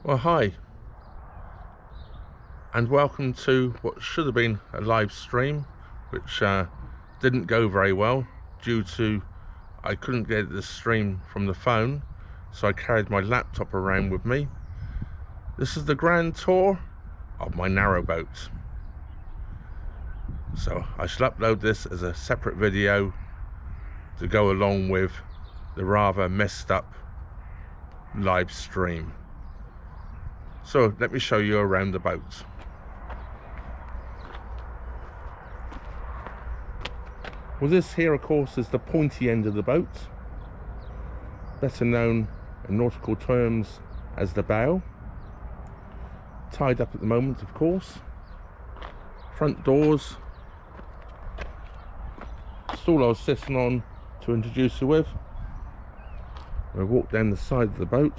Well, hi, and welcome to what should have been a live stream, which didn't go very well due to I couldn't get the stream from the phone, so I carried my laptop around with me. This is the grand tour of my narrowboat, so I shall upload this as a separate video to go along with the rather messed up live stream. So let me show you around the boat. Well, this here of course is the pointy end of the boat, better known in nautical terms as the bow. Tied up at the moment, of course. Front doors. Stool I was sitting on to introduce you with. I walk down the side of the boat.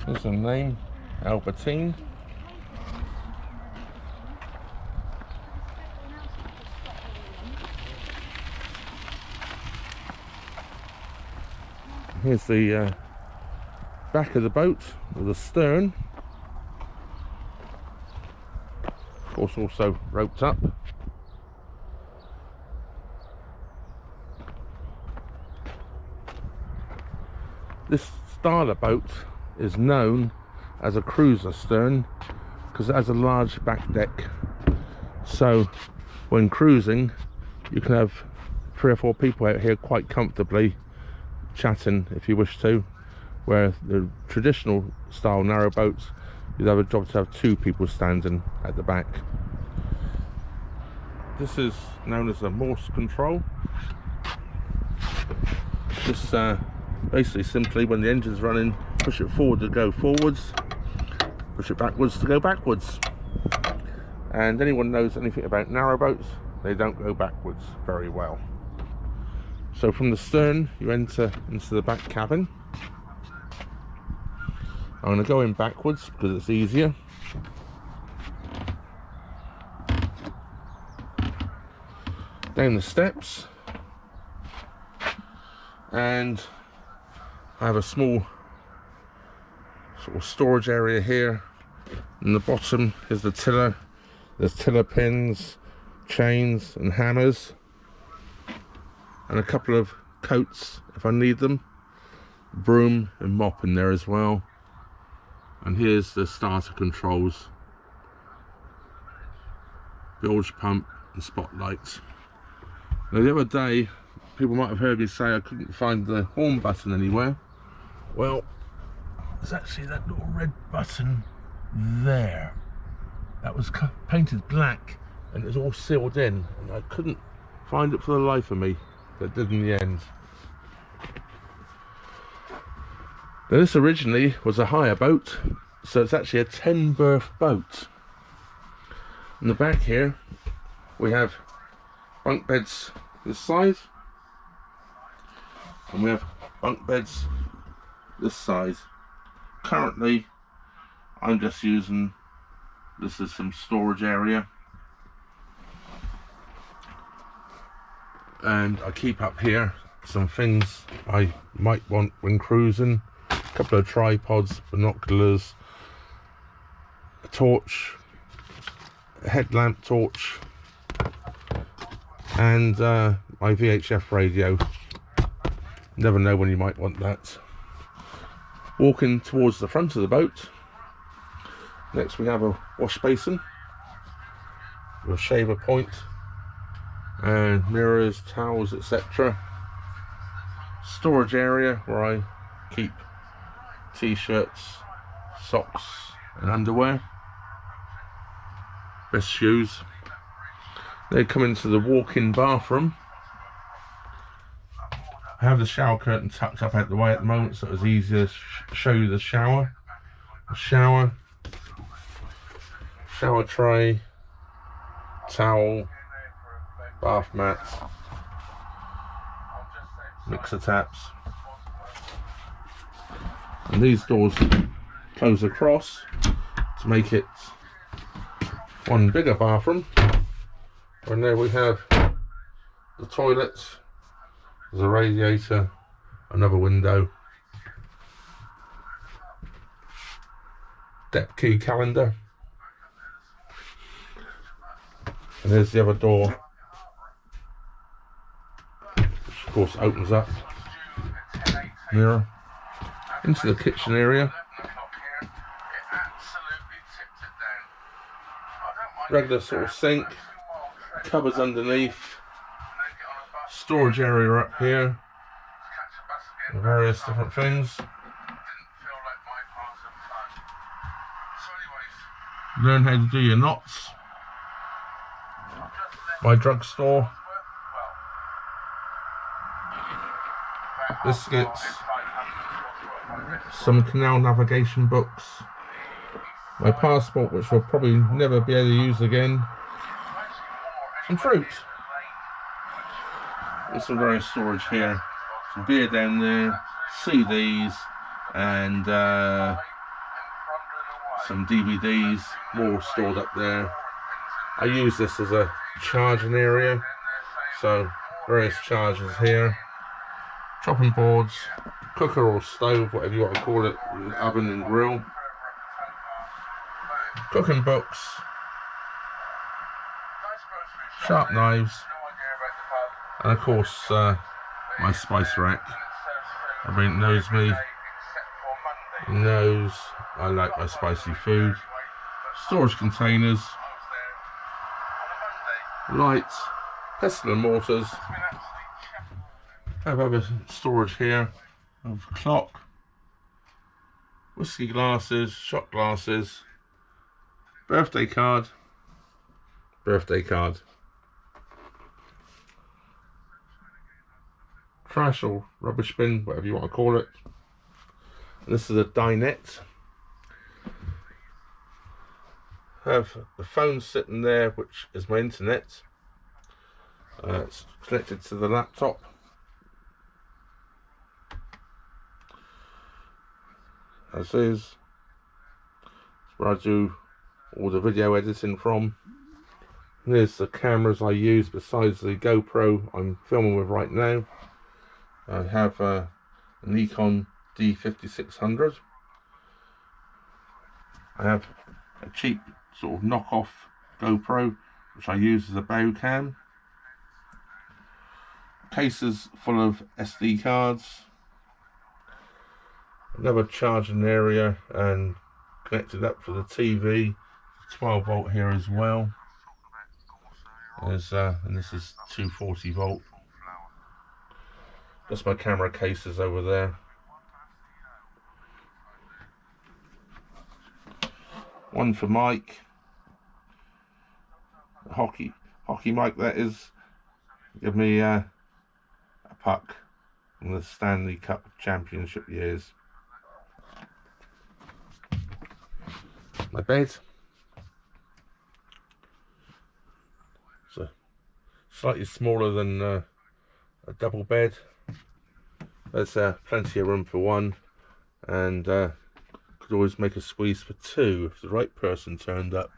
There's the name, Albertine. Here's the back of the boat with the stern. Of course, also roped up. This style of boat is known as a cruiser stern because it has a large back deck, so when cruising you can have 3 or 4 people out here quite comfortably chatting if you wish to, where the traditional style narrowboats you'd have a job to have 2 people standing at the back. This is known as a Morse control. This basically simply, when the engine's running, push it forward to go forwards, push it backwards to go backwards. And anyone knows anything about narrowboats, they don't go backwards very well. So from the stern you enter into the back cabin. I'm going to go in backwards because it's easier. Down the steps, and I have a small sort of storage area here. In the bottom is the tiller. There's tiller pins, chains and hammers, and a couple of coats if I need them. Broom and mop in there as well. And here's the starter controls, bilge pump and spotlights. Now the other day people might have heard me say I couldn't find the horn button anywhere. Well, there's actually that little red button there. That was painted black and it was all sealed in, and I couldn't find it for the life of me. But did in the end. Now this originally was a hire boat, so it's actually a 10-berth boat. In the back here we have bunk beds this side, and we have bunk beds this side. Currently I'm just using this as some storage area, and I keep up here some things I might want when cruising. A couple of tripods, binoculars, a torch, a headlamp torch, and my VHF radio. Never know when you might want that. Walking towards the front of the boat, next we have a wash basin with a shaver point and mirrors, towels, etc. Storage area where I keep t-shirts, socks and underwear, best shoes. They come into the walk-in bathroom. I have the shower curtain tucked up out the way at the moment, so it's easier to show you the shower. The shower tray, towel, bath mats, mixer taps, and these doors close across to make it one bigger bathroom. And there we have the toilet, there's a radiator, another window, depth key calendar, and there's the other door, which of course opens up, mirror, into the kitchen area. Regular sort of sink, cupboards underneath, storage area up here, various different things. Learn how to do your knots. My drugstore. Biscuits. Some canal navigation books. My passport, which we'll probably never be able to use again. Some fruit. There's some various storage here. Some beer down there, CDs, and some DVDs, more stored up there. I use this as a charging area, so various chargers here. Chopping boards, cooker or stove, whatever you want to call it, oven and grill. Cooking books, sharp knives, and of course my spice rack. Everyone knows me, knows I like my spicy food. Storage containers, lights, pestle and mortars. I have other storage here of clock, whiskey glasses, shot glasses, birthday card, trash or rubbish bin, whatever you want to call it. And this is a dinette. I have the phone sitting there, which is my internet. It's connected to the laptop. As is. It's where I do all the video editing from. And there's the cameras I use besides the GoPro I'm filming with right now. I have a Nikon D5600. I have a cheap sort of knockoff GoPro which I use as a bow cam. Cases full of SD cards. Another charging area and connected up for the TV. 12 volt here as well. There's and this is 240 volt. That's my camera cases over there. One for Mike. A hockey Mike that is. Give me a puck in the Stanley Cup Championship years. My bed. So slightly smaller than a double bed. There's plenty of room for one, and could always make a squeeze for two if the right person turned up.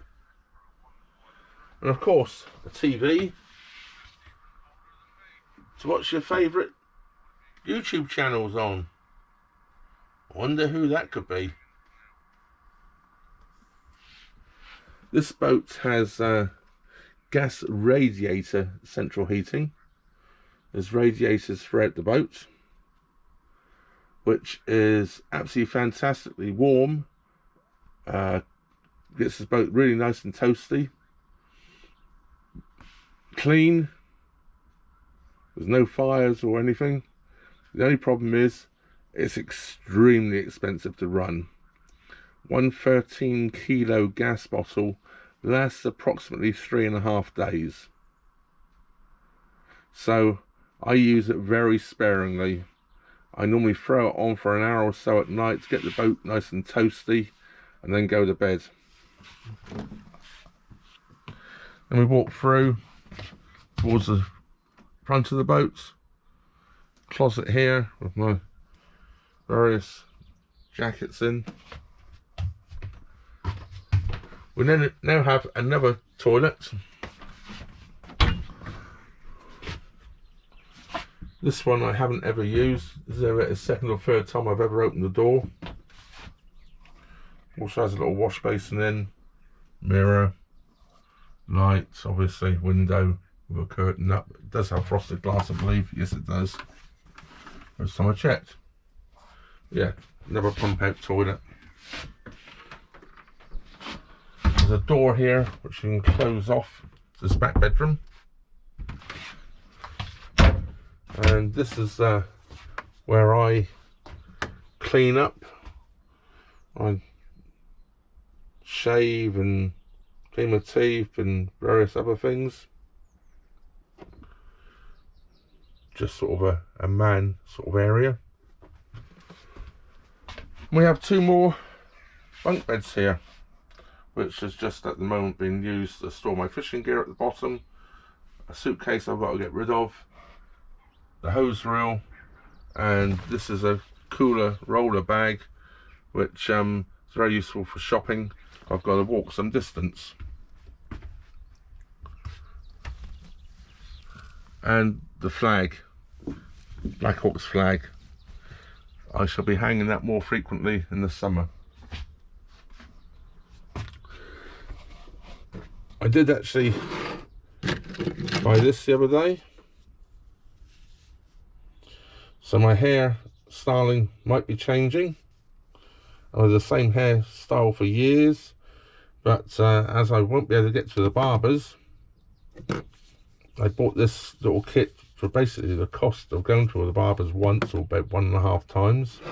And of course, a TV to watch your favourite YouTube channels on. I wonder who that could be. This boat has gas radiator central heating. There's radiators throughout the boat, which is absolutely fantastically warm. Gets this boat really nice and toasty. Clean. There's no fires or anything. The only problem is it's extremely expensive to run. One 13 kilo gas bottle lasts approximately 3.5 days. So I use it very sparingly. I normally throw it on for an hour or so at night to get the boat nice and toasty and then go to bed. Then we walk through towards the front of the boat. Closet here with my various jackets in. We now have another toilet. This one I haven't ever used. This is the second or third time I've ever opened the door. Also has a little wash basin in, mirror, lights, obviously, window with a curtain up. It does have frosted glass, I believe. Yes, it does. First time I checked. Yeah, never pump out toilet. There's a door here which you can close off to this back bedroom. And this is where I clean up. I shave and clean my teeth and various other things. Just sort of a man sort of area. We have two more bunk beds here, which is just at the moment being used to store my fishing gear at the bottom. A suitcase I've got to get rid of. The hose reel, and this is a cooler roller bag, which is very useful for shopping. I've got to walk some distance. And the flag, Black Hawk's flag. I shall be hanging that more frequently in the summer. I did actually buy this the other day. So my hair styling might be changing. I had the same hairstyle for years, but as I won't be able to get to the barbers, I bought this little kit for basically the cost of going to the barbers once, or about 1.5 times.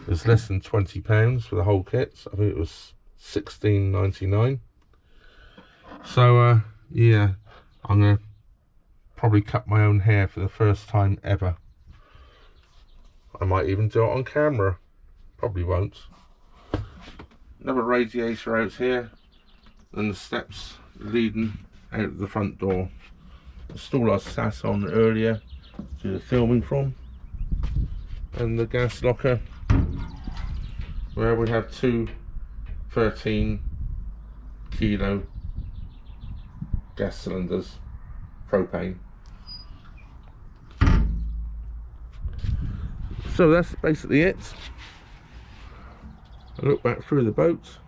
It was less than £20 for the whole kit. I think it was £16.99. So yeah, I'm gonna probably cut my own hair for the first time ever. I might even do it on camera. Probably won't. Another radiator out here, and the steps leading out of the front door. The stool I sat on earlier to do the filming from, and the gas locker where we have two 13-kilo gas cylinders, propane. So that's basically it. I look back through the boat.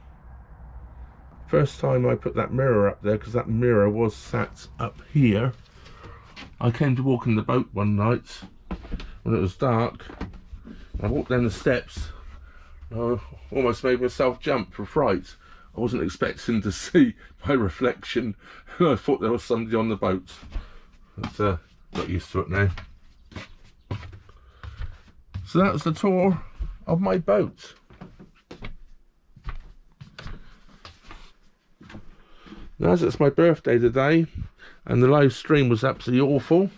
First time I put that mirror up there, because that mirror was sat up here. I came to walk in the boat one night when it was dark. I walked down the steps. I almost made myself jump from fright. I wasn't expecting to see my reflection, and I thought there was somebody on the boat. But got used to it now. So that was the tour of my boat. Now, as it's my birthday today, and the live stream was absolutely awful,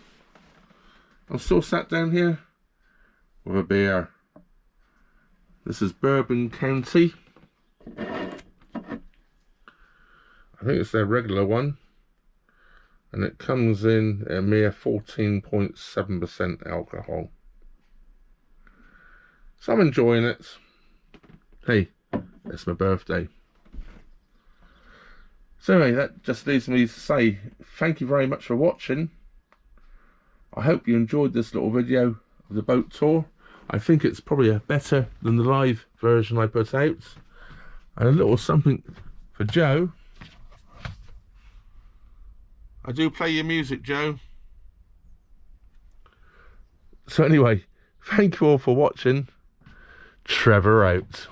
I'm still sat down here with a beer. This is Bourbon County. I think it's their regular one, and it comes in a mere 14.7% alcohol. So I'm enjoying it. Hey, it's my birthday. So anyway, that just leaves me to say thank you very much for watching. I hope you enjoyed this little video of the boat tour. I think it's probably better than the live version I put out. And a little something for Joe. I do play your music, Joe. So anyway, thank you all for watching. Trevor out.